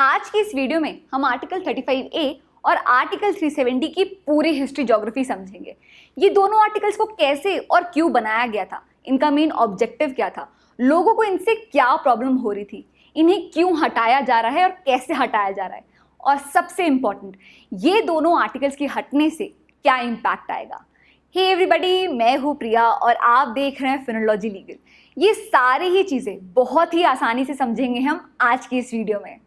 आज की इस वीडियो में हम आर्टिकल 35A और आर्टिकल 370 की पूरी हिस्ट्री ज्योग्राफी समझेंगे। ये दोनों आर्टिकल्स को कैसे और क्यों बनाया गया था, इनका मेन ऑब्जेक्टिव क्या था, लोगों को इनसे क्या प्रॉब्लम हो रही थी, इन्हें क्यों हटाया जा रहा है और कैसे हटाया जा रहा है, और सबसे इम्पॉर्टेंट, ये दोनों आर्टिकल्स के हटने से क्या इम्पैक्ट आएगा। हे एवरीबॉडी, मैं हूँ प्रिया और आप देख रहे हैं फिनोलॉजी लीगल। ये सारी ही चीज़ें बहुत ही आसानी से समझेंगे हम आज की इस वीडियो में।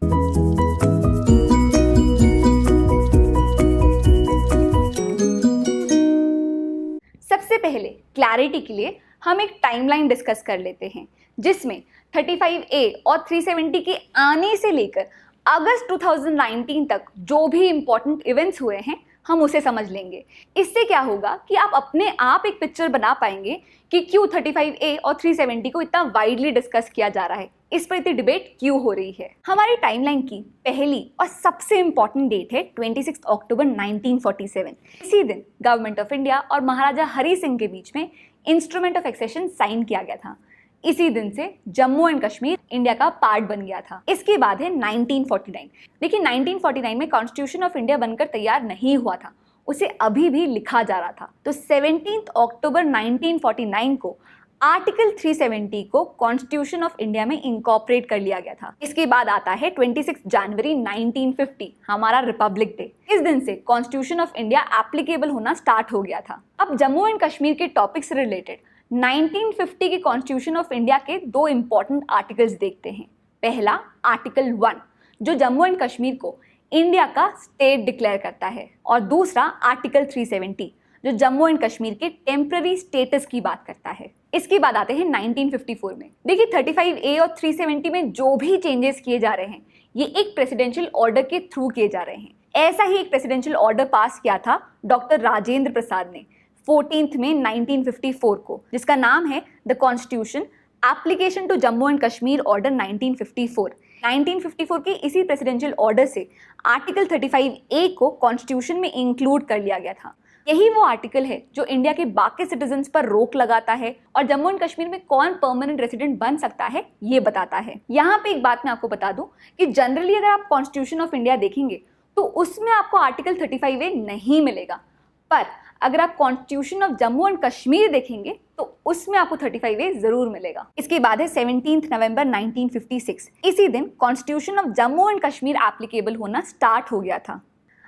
सबसे पहले क्लैरिटी के लिए हम एक टाइमलाइन डिस्कस कर लेते हैं, जिसमें 35A और 370 के आने से लेकर अगस्त 2019 तक जो भी इम्पोर्टेंट इवेंट्स हुए हैं हम उसे समझ लेंगे। इससे क्या होगा कि आप अपने आप एक पिक्चर बना पाएंगे कि क्यों 35A और 370 को इतना वाइडली डिस्कस किया जा रहा है, इस पर इतनी डिबेट क्यों हो रही है। हमारी टाइमलाइन की पहली और सबसे इम्पॉर्टेंट डेट है 26 अक्टूबर 1947। इसी दिन गवर्नमेंट ऑफ इंडिया और महाराजा हरि सिंह के बीच में इंस्ट्रूमेंट ऑफ एक्सेशन साइन किया गया था। इसी दिन से जम्मू एंड कश्मीर इंडिया का पार्ट बन गया था। इसके बाद है 1949। देखिए 1949 में कॉन्स्टिट्यूशन ऑफ इंडिया बनकर तैयार नहीं हुआ था, उसे अभी भी लिखा जा रहा था। तो 17 अक्टूबर 1949 को आर्टिकल 370 को कॉन्स्टिट्यूशन ऑफ इंडिया में इंकॉर्पोरेट कर लिया गया था। इसके बाद आता है 26 जनवरी 1950, हमारा रिपब्लिक डे। इस दिन से कॉन्स्टिट्यूशन ऑफ इंडिया एप्लीकेबल होना स्टार्ट हो गया था। अब जम्मू एंड कश्मीर के टॉपिक से रिलेटेड 1950 के कॉन्स्टिट्यूशन ऑफ इंडिया के दो इंपॉर्टेंट आर्टिकल्स देखते हैं। पहला आर्टिकल 1 जो जम्मू एंड कश्मीर को इंडिया का स्टेट डिक्लेयर करता है, और दूसरा आर्टिकल 370 जो जम्मू एंड कश्मीर के टेम्पररी स्टेटस की बात करता है। इसके बाद आते हैं 1954 में। देखिए 35A और 370 में जो भी चेंजेस किए जा रहे हैं ये एक प्रेसिडेंशियल ऑर्डर के थ्रू किए जा रहे हैं। ऐसा ही एक प्रेसिडेंशियल ऑर्डर पास किया था डॉक्टर राजेंद्र प्रसाद ने 14 में 1954 को, जिसका नाम है the constitution application to Jammu and Kashmir order 1954। 1954 के इसी प्रेसिडेंशियल ऑर्डर से आर्टिकल 35A को कॉन्स्टिट्यूशन में इंक्लूड कर लिया गया था। यही वो आर्टिकल है जो इंडिया के बाकी सिटीजन्स पर रोक लगाता है और जम्मू एंड कश्मीर में कौन परमानेंट रेसिडेंट बन सकता है ये बताता है। यहाँ पे एक बात मैं आपको बता दूं कि जनरली अगर आप कॉन्स्टिट्यूशन ऑफ इंडिया देखेंगे तो उसमें आपको आर्टिकल 35A नहीं मिलेगा, पर अगर आप constitution of Jammu and Kashmir देखेंगे तो उसमें आपको 35A जरूर मिलेगा। इसके बाद है 17 नवंबर 1956। इसी दिन constitution of Jammu and Kashmir applicable होना स्टार्ट हो गया था।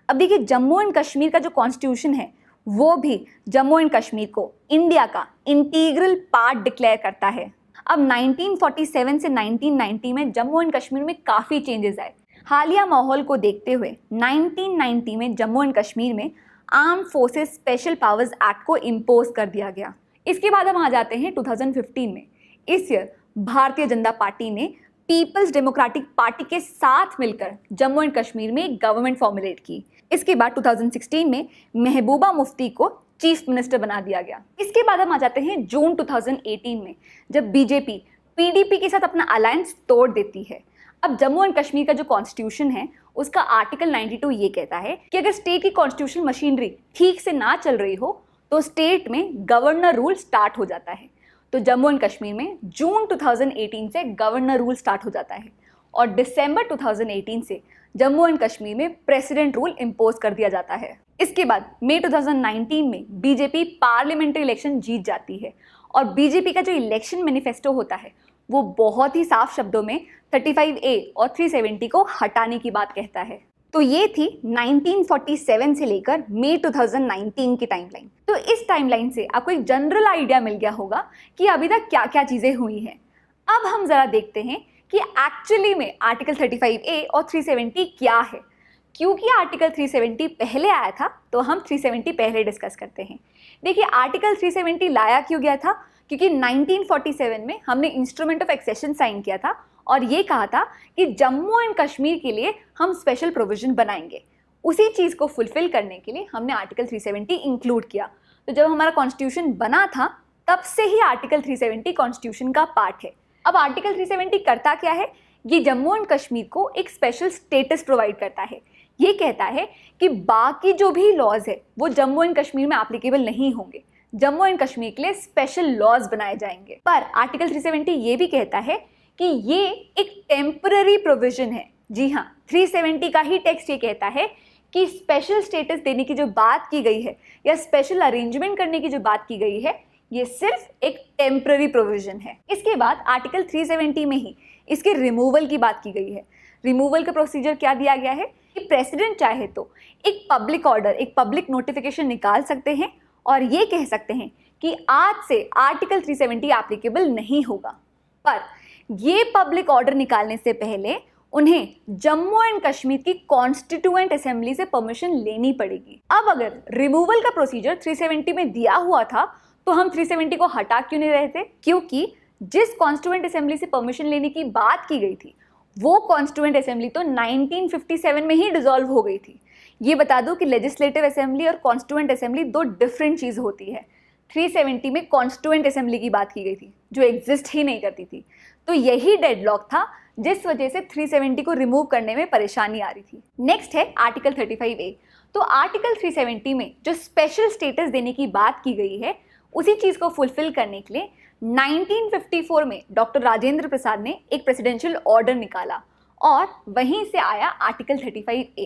अब देखिए जम्मू एंड कश्मीर का जो कॉन्स्टिट्यूशन है वो भी जम्मू एंड कश्मीर को इंडिया का इंटीग्रल पार्ट डिक्लेयर करता है। अब 1947 से 1990 में जम्मू एंड कश्मीर में काफ़ी चेंजेस आए। हालिया माहौल को देखते हुए 1990 में जम्मू एंड कश्मीर में arm forces special powers act को इम्पोज कर दिया गया। इसके बाद हम आ जाते हैं 2015 में। इस ईयर भारतीय जनता पार्टी ने पीपल्स डेमोक्रेटिक पार्टी के साथ मिलकर जम्मू एंड कश्मीर में एक गवर्नमेंट फॉर्मुलेट की। इसके बाद 2016 में महबूबा मुफ्ती को चीफ मिनिस्टर बना दिया गया। इसके बाद हम आ जाते हैं जून 2018 में, जब बीजेपी पीडीपी के साथ अपना अलायंस तोड़ देती है। अब जम्मू एंड कश्मीर का जो कॉन्स्टिट्यूशन है उसका आर्टिकल 92 ये कहता है कि अगर स्टेट की कॉन्स्टिट्यूशन मशीनरी ठीक से ना चल रही हो तो स्टेट में गवर्नर रूल स्टार्ट हो जाता है। तो जम्मू एंड कश्मीर में जून 2018 से गवर्नर रूल स्टार्ट हो जाता है और दिसंबर 2018 से जम्मू एंड कश्मीर में प्रेसिडेंट रूल इम्पोज कर दिया जाता है। इसके बाद मई 2019 में बीजेपी पार्लियामेंट्री इलेक्शन जीत जाती है और बीजेपी का जो इलेक्शन मैनिफेस्टो होता है वो बहुत ही साफ शब्दों में 35A और 370 को हटाने की बात कहता है। तो ये थी 1947 से लेकर मई 2019 की टाइमलाइन। तो इस टाइमलाइन से आपको एक जनरल आइडिया मिल गया होगा कि अभी तक क्या क्या चीज़ें हुई हैं। अब हम ज़रा देखते हैं कि एक्चुअली में आर्टिकल 35A और 370 क्या है। क्योंकि आर्टिकल 370 पहले आया था तो हम 370 पहले डिस्कस करते हैं। देखिए आर्टिकल 370 लाया क्यों गया था, क्योंकि 1947 में हमने इंस्ट्रूमेंट ऑफ एक्सेशन साइन किया था और ये कहा था कि जम्मू एंड कश्मीर के लिए हम स्पेशल प्रोविजन बनाएंगे। उसी चीज़ को फुलफिल करने के लिए हमने आर्टिकल 370 इंक्लूड किया। तो जब हमारा कॉन्स्टिट्यूशन बना था तब से ही आर्टिकल 370 कॉन्स्टिट्यूशन का पार्ट है। अब आर्टिकल 370 करता क्या है, ये जम्मू एंड कश्मीर को एक स्पेशल स्टेटस प्रोवाइड करता है। ये कहता है कि बाकी जो भी लॉज है वो जम्मू एंड कश्मीर में एप्लीकेबल नहीं होंगे, जम्मू एंड कश्मीर के लिए स्पेशल लॉज बनाए जाएंगे। पर आर्टिकल 370 ये भी कहता है कि ये एक टेम्पररी प्रोविजन है, जी हाँ, 370 का ही टेक्स्ट ये कहता है कि स्पेशल स्टेटस देने की जो बात की गई है या स्पेशल अरेंजमेंट करने की जो बात की गई है, ये सिर्फ एक टेम्पररी प्रोविजन है। इसके बाद आर्टिकल 370 में ही इसके रिमूवल की बात की गई है। रिमूवल का प्रोसीजर क्या दिया गया है कि प्रेसिडेंट चाहे तो एक पब्लिक ऑर्डर, एक पब्लिक नोटिफिकेशन निकाल सकते हैं और ये कह सकते हैं कि आज से आर्टिकल 370 एप्लीकेबल नहीं होगा। पर ये पब्लिक ऑर्डर निकालने से पहले उन्हें जम्मू एंड कश्मीर की कॉन्स्टिट्यूएंट असेंबली से परमिशन लेनी पड़ेगी। अब अगर रिमूवल का प्रोसीजर 370 में दिया हुआ था तो हम 370 को हटा क्यों नहीं रहे थे? क्योंकि जिस कॉन्स्टिट्यूएंट असेंबली से परमिशन लेने की बात की गई थी वो कॉन्स्टिट्यूएंट असेंबली तो 1957 में ही डिसॉल्व हो गई थी। ये बता दूं कि लेजिस्लेटिव असेंबली और कॉन्स्टिट्यूएंट असेंबली दो डिफरेंट चीज़ होती है। 370 में कॉन्स्टिट्यूएंट असेंबली की बात की गई थी जो एग्जिस्ट ही नहीं करती थी, तो यही डेडलॉक था जिस वजह से 370 को रिमूव करने में परेशानी आ रही थी। नेक्स्ट है आर्टिकल 35A। तो आर्टिकल 370 में जो स्पेशल स्टेटस देने की बात की गई है उसी चीज़ को फुलफिल करने के लिए 1954 में डॉक्टर राजेंद्र प्रसाद ने एक प्रेसिडेंशियल ऑर्डर निकाला और वहीं से आया आर्टिकल 35A।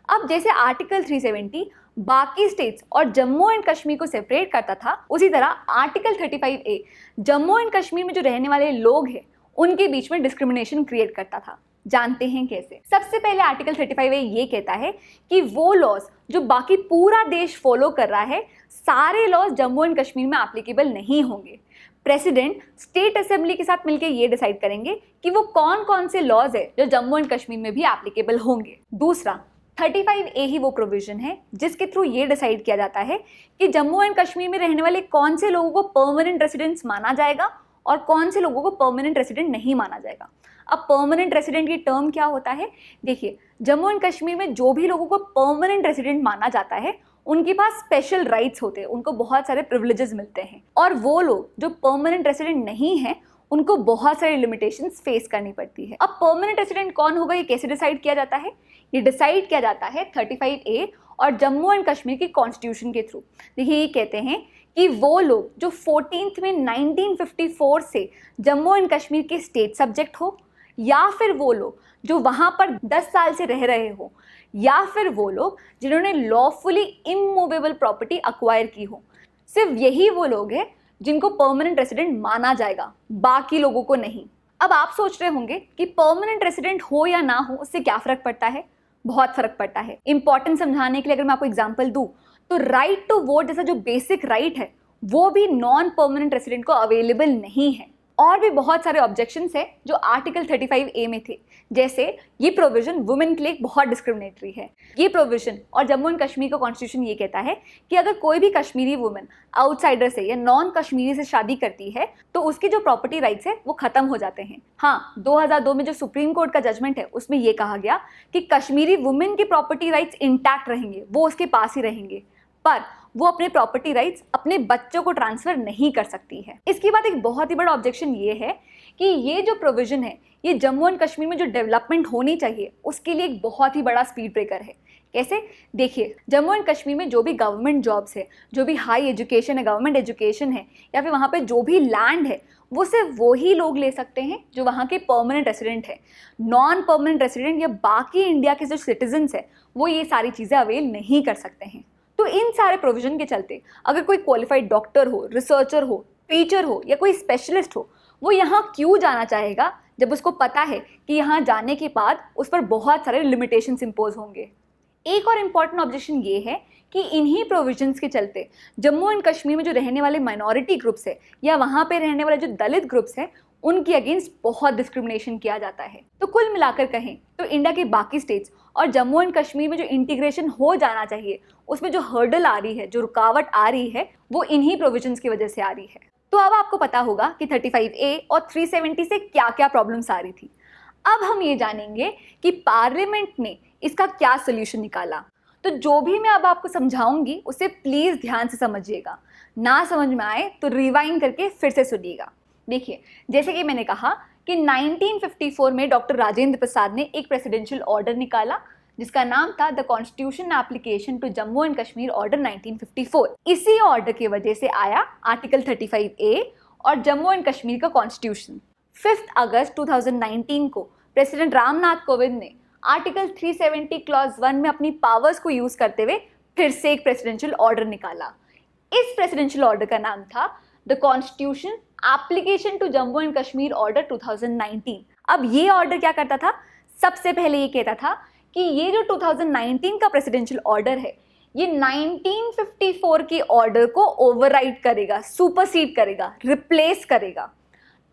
अब जैसे आर्टिकल 370 बाकी स्टेट्स और जम्मू एंड कश्मीर को सेपरेट करता था, उसी तरह article 35A Jammu and Kashmir में जो रहने वाले लोग हैं उनके बीच में डिस्क्रिमिनेशन क्रिएट करता था। जानते हैं कैसे? सबसे पहले आर्टिकल 35A ये कहता है कि वो लॉज जो बाकी पूरा देश फॉलो कर रहा है, सारे लॉज जम्मू एंड कश्मीर में एप्लीकेबल नहीं होंगे। प्रेसिडेंट स्टेट असेंबली के साथ मिलकर ये डिसाइड करेंगे कि वो कौन कौन से लॉज है जो जम्मू एंड कश्मीर में भी एप्लीकेबल होंगे। दूसरा, 35A ही वो प्रोविजन है जिसके थ्रू ये डिसाइड किया जाता है कि जम्मू एंड कश्मीर में रहने वाले कौन से लोगों को परमानेंट रेसिडेंट्स माना जाएगा और कौन से लोगों को परमानेंट रेसिडेंट नहीं माना जाएगा। अब परमानेंट रेसिडेंट की टर्म क्या होता है? देखिए, जम्मू एंड कश्मीर में जो भी लोगों को परमानेंट रेसिडेंट माना जाता है उनके पास स्पेशल राइट्स होते हैं, उनको बहुत सारे प्रिविलेजेस मिलते हैं, और वो लोग जो परमानेंट रेसिडेंट नहीं है उनको बहुत सारी लिमिटेशंस फेस करनी पड़ती है। अब परमानेंट रेसिडेंट कौन होगा ये कैसे डिसाइड किया जाता है? ये डिसाइड किया जाता है 35A और जम्मू एंड कश्मीर की कॉन्स्टिट्यूशन के थ्रू। देखिए, ये कहते हैं कि वो लोग जो 14th में 1954 से जम्मू एंड कश्मीर के स्टेट सब्जेक्ट हो, या फिर वो लोग जो वहाँ पर 10 साल से रह रहे हो, या फिर वो लोग जिन्होंने लॉफुली इमूवेबल प्रॉपर्टी अक्वायर की हो, सिर्फ यही वो लोग हैं जिनको परमानेंट रेसिडेंट माना जाएगा, बाकी लोगों को नहीं। अब आप सोच रहे होंगे कि परमानेंट रेसिडेंट हो या ना हो उससे क्या फ़र्क पड़ता है? बहुत फ़र्क पड़ता है। इंपॉर्टेंट समझाने के लिए अगर मैं आपको एग्जाम्पल दूँ तो राइट टू वोट जैसा जो बेसिक राइट है वो भी नॉन परमानेंट रेसिडेंट को अवेलेबल नहीं है। और भी बहुत सारे ऑब्जेक्शंस है जो आर्टिकल 35A में थे, जैसे ये प्रोविजन वुमेन के लिए बहुत डिस्क्रिमिनेटरी है। ये प्रोविजन और जम्मू एंड कश्मीर का कॉन्स्टिट्यूशन ये कहता है कि अगर कोई भी कश्मीरी वुमेन आउटसाइडर से या नॉन कश्मीरी से शादी करती है तो उसकी जो प्रॉपर्टी राइट्स है वो खत्म हो जाते हैं। हाँ, 2002 में जो सुप्रीम कोर्ट का जजमेंट है उसमें ये कहा गया कि कश्मीरी वुमेन की प्रॉपर्टी राइट्स इंटैक्ट रहेंगे, वो उसके पास ही रहेंगे, पर वो अपने प्रॉपर्टी राइट्स अपने बच्चों को ट्रांसफर नहीं कर सकती है। इसके बाद एक बहुत ही बड़ा ऑब्जेक्शन ये है कि ये जो प्रोविजन है ये जम्मू एंड कश्मीर में जो डेवलपमेंट होनी चाहिए उसके लिए एक बहुत ही बड़ा स्पीड ब्रेकर है। कैसे? देखिए, जम्मू एंड कश्मीर में जो भी गवर्नमेंट जॉब्स है, जो भी हाई एजुकेशन है, गवर्नमेंट एजुकेशन है, या फिर वहाँ पे जो भी लैंड है वो सिर्फ वही लोग ले सकते हैं जो वहाँ के परमानेंट रेसिडेंट है। नॉन परमानेंट रेसिडेंट या बाकी इंडिया के जो सिटीजन्स है वो ये सारी चीज़ें अवेल नहीं कर सकते हैं। तो इन सारे प्रोविजन के चलते अगर कोई क्वालिफाइड डॉक्टर हो, रिसर्चर हो, टीचर हो या कोई स्पेशलिस्ट हो, वो यहाँ क्यों जाना चाहेगा जब उसको पता है कि यहाँ जाने के बाद उस पर बहुत सारे लिमिटेशंस इम्पोज होंगे। एक और इम्पॉर्टेंट ऑब्जेक्शन ये है कि इन्हीं प्रोविजंस के चलते जम्मू एंड कश्मीर में जो रहने वाले माइनॉरिटी ग्रुप्स है या वहाँ पे रहने वाले जो दलित ग्रुप्स हैं उनकी अगेंस्ट बहुत डिस्क्रिमिनेशन किया जाता है। तो कुल मिलाकर कहें तो इंडिया के बाकी स्टेट्स और जम्मू एंड कश्मीर में जो इंटीग्रेशन हो जाना चाहिए उसमें जो हर्डल आ रही है, जो रुकावट आ रही है, वो इन्हीं प्रोविजंस की वजह से आ रही है। तो अब आपको पता होगा कि 35A और 370 से क्या क्या प्रॉब्लम्स आ रही थी। अब हम ये जानेंगे कि पार्लियामेंट ने इसका क्या सोल्यूशन निकाला। तो जो भी मैं अब आपको समझाऊंगी उसे प्लीज़ ध्यान से समझिएगा, ना समझ में आए तो रिवाइंड करके फिर से सुनिएगा। देखिए, जैसे कि मैंने कहा कि 1954 में डॉक्टर राजेंद्र प्रसाद ने एक प्रेसिडेंशियल ऑर्डर निकाला जिसका नाम था the constitution application to Jammu and Kashmir order 1954। इसी ऑर्डर की वजह से आया आर्टिकल 35A और जम्मू एंड कश्मीर का कॉन्स्टिट्यूशन। 5 अगस्त 2019 को प्रेसिडेंट रामनाथ कोविंद ने आर्टिकल 370 क्लॉज 1 में अपनी पावर्स को यूज करते हुए फिर से एक प्रेसिडेंशियल ऑर्डर निकाला। इस प्रेसिडेंशियल ऑर्डर का नाम था the constitution application to Jammu and Kashmir order 2019। अब ये ऑर्डर क्या करता था? सबसे पहले ये कहता था कि ये जो 2019 का प्रेसिडेंशियल ऑर्डर है ये 1954 के ऑर्डर को ओवरराइड करेगा, सुपरसीड करेगा, रिप्लेस करेगा।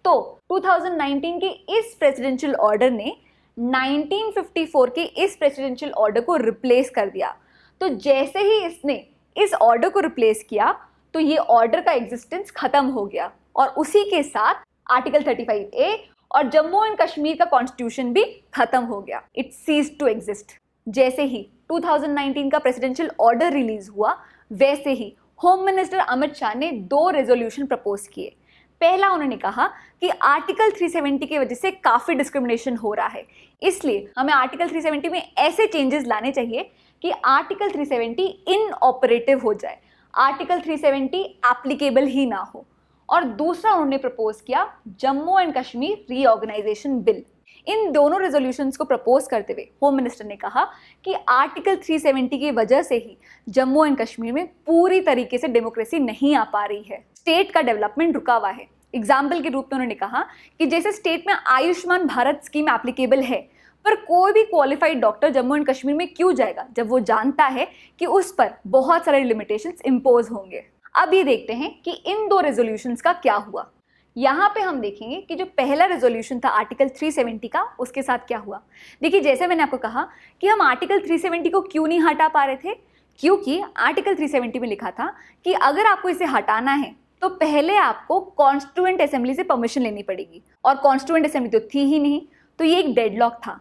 तो 2019 के इस प्रेसिडेंशियल ऑर्डर ने 1954 के इस प्रेसिडेंशियल ऑर्डर को रिप्लेस कर दिया। तो जैसे ही इसने इस ऑर्डर को रिप्लेस किया तो ये ऑर्डर का एग्जिस्टेंस खत्म हो गया और उसी के साथ आर्टिकल 35A और जम्मू एंड कश्मीर का कॉन्स्टिट्यूशन भी खत्म हो गया। It ceased to exist. जैसे ही 2019 का प्रेसिडेंशियल ऑर्डर रिलीज हुआ वैसे ही होम मिनिस्टर अमित शाह ने 2 रेजोल्यूशन प्रपोज किए। पहला उन्होंने कहा कि आर्टिकल 370 की वजह से काफ़ी डिस्क्रिमिनेशन हो रहा है, इसलिए हमें आर्टिकल 370 में ऐसे चेंजेस लाने चाहिए कि आर्टिकल 370 इनऑपरेटिव हो जाए, आर्टिकल 370 एप्लीकेबल ही ना हो। और दूसरा उन्होंने प्रपोज किया Jammu and Kashmir reorganisation bill. इन दोनों रेजोल्यूशंस को प्रपोज करते हुए होम मिनिस्टर ने कहा कि आर्टिकल 370 की वजह से ही जम्मू एंड कश्मीर में पूरी तरीके से डेमोक्रेसी नहीं आ पा रही है, स्टेट का डेवलपमेंट रुका हुआ है। एग्जाम्पल के रूप में उन्होंने कहा कि जैसे स्टेट में आयुष्मान भारत स्कीम एप्लीकेबल है, पर कोई भी qualified doctor Jammu and Kashmir में क्यों जाएगा जब वो जानता है कि उस पर बहुत सारे लिमिटेशंस इम्पोज होंगे। अब ये देखते हैं कि इन 2 रेजोल्यूशंस का क्या हुआ। यहाँ पे हम देखेंगे कि जो पहला रेजोल्यूशन था आर्टिकल 370 का, उसके साथ क्या हुआ। देखिए, जैसे मैंने आपको कहा कि हम आर्टिकल 370 को क्यों नहीं हटा पा रहे थे, क्योंकि आर्टिकल 370 में लिखा था कि अगर आपको इसे हटाना है तो पहले आपको कॉन्स्टिट्यूएंट असेंबली से परमिशन लेनी पड़ेगी, और कॉन्स्टिट्यूएंट असेंबली तो थी ही नहीं, तो ये एक डेडलॉक था।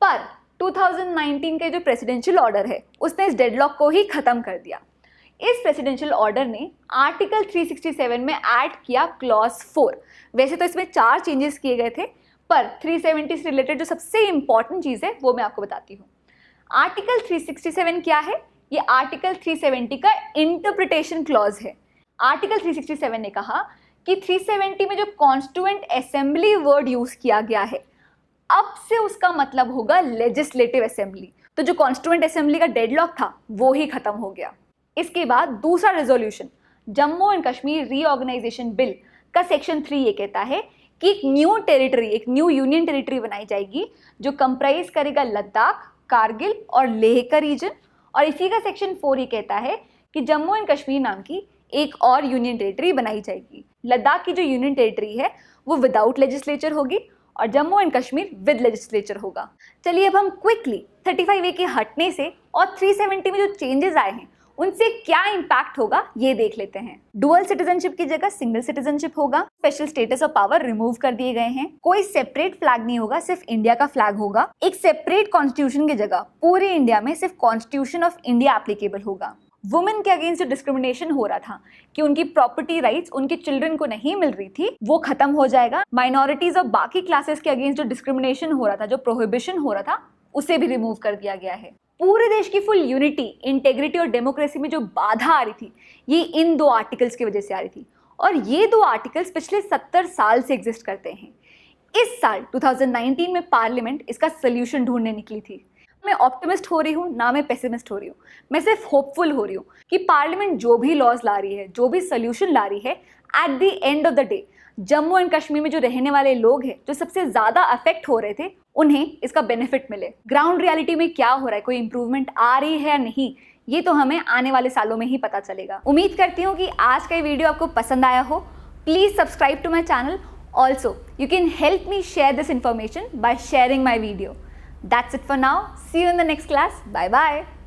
पर 2019 के जो प्रेसिडेंशियल ऑर्डर है उसने इस डेडलॉक को ही खत्म कर दिया। इस प्रेसिडेंशियल ऑर्डर ने आर्टिकल 367 में ऐड किया क्लॉज 4। वैसे तो इसमें 4 चेंजेस किए गए थे, पर 370 से रिलेटेड जो सबसे इंपॉर्टेंट चीज़ है वो मैं आपको बताती हूँ। आर्टिकल 367 क्या है? ये आर्टिकल 370 का इंटरप्रिटेशन क्लॉज है। आर्टिकल 367 ने कहा कि 370 में जो कॉन्स्टिट्यूएंट असेंबली वर्ड यूज किया गया है, अब से उसका मतलब होगा लेजिस्लेटिव असेंबली। तो जो कॉन्स्टिट्यूएंट असेंबली का डेडलॉक था वो ही खत्म हो गया। इसके बाद दूसरा resolution Jammu and Kashmir reorganisation bill का सेक्शन 3 ये कहता है कि एक न्यू टेरिटरी, एक न्यू यूनियन टेरिटरी बनाई जाएगी जो कंप्राइज करेगा लद्दाख, कारगिल और लेह का रीजन। और इसी का सेक्शन 4 ये कहता है कि जम्मू एंड कश्मीर नाम की एक और यूनियन टेरिटरी बनाई जाएगी। लद्दाख की जो यूनियन टेरिटरी है वो विदाउट लेजिस्लेचर होगी और Jammu and Kashmir with legislature होगा। चलिए अब हम क्विकली 35A के हटने से और 370 में जो चेंजेस आए हैं उनसे क्या इम्पैक्ट होगा ये देख लेते हैं। डुअल सिटीजनशिप की जगह सिंगल सिटीजनशिप होगा। Special status of power remove कर दिए गए हैं। कोई सेपरेट फ्लैग नहीं होगा, सिर्फ इंडिया का फ्लैग होगा। एक सेपरेट कॉन्स्टिट्यूशन की जगह पूरे इंडिया में सिर्फ कॉन्स्टिट्यूशन ऑफ इंडिया एप्लीकेबल होगा। वुमेन के अगेंस्ट जो डिस्क्रिमिनेशन हो रहा था कि उनकी प्रॉपर्टी राइट्स उनके चिल्ड्रन को नहीं मिल रही थी, वो खत्म हो जाएगा। माइनॉरिटीज और बाकी क्लासेस के अगेंस्ट जो डिस्क्रिमिनेशन हो रहा था, जो प्रोहिबिशन हो रहा था, उसे भी रिमूव कर दिया गया है। पूरे देश की फुल यूनिटी, इंटेग्रिटी और डेमोक्रेसी में जो बाधा आ रही थी ये इन 2 आर्टिकल्स की वजह से आ रही थी, और ये 2 आर्टिकल्स पिछले 70 साल से एग्जिस्ट करते हैं। इस साल 2019 में पार्लियामेंट इसका सोल्यूशन ढूंढने निकली थी। मैं ऑप्टिमिस्ट हो रही हूँ ना मैं पेसिमिस्ट हो रही हूँ, मैं सिर्फ होपफुल हो रही हूँ कि पार्लियामेंट जो भी लॉज ला रही है, जो भी सोल्यूशन ला रही है, at the end of the day Jammu and Kashmir में जो रहने वाले लोग हैं, जो सबसे ज्यादा अफेक्ट हो रहे थे, उन्हें इसका बेनिफिट मिले। ग्राउंड रियलिटी में क्या हो रहा है, कोई इंप्रूवमेंट आ रही है या नहीं, ये तो हमें आने वाले सालों में ही पता चलेगा। उम्मीद करती हूँ कि आज का ये वीडियो आपको पसंद आया हो। Please subscribe to my channel. Also you can help me share this information by sharing my video. That's it for now. See you in the next class. Bye bye.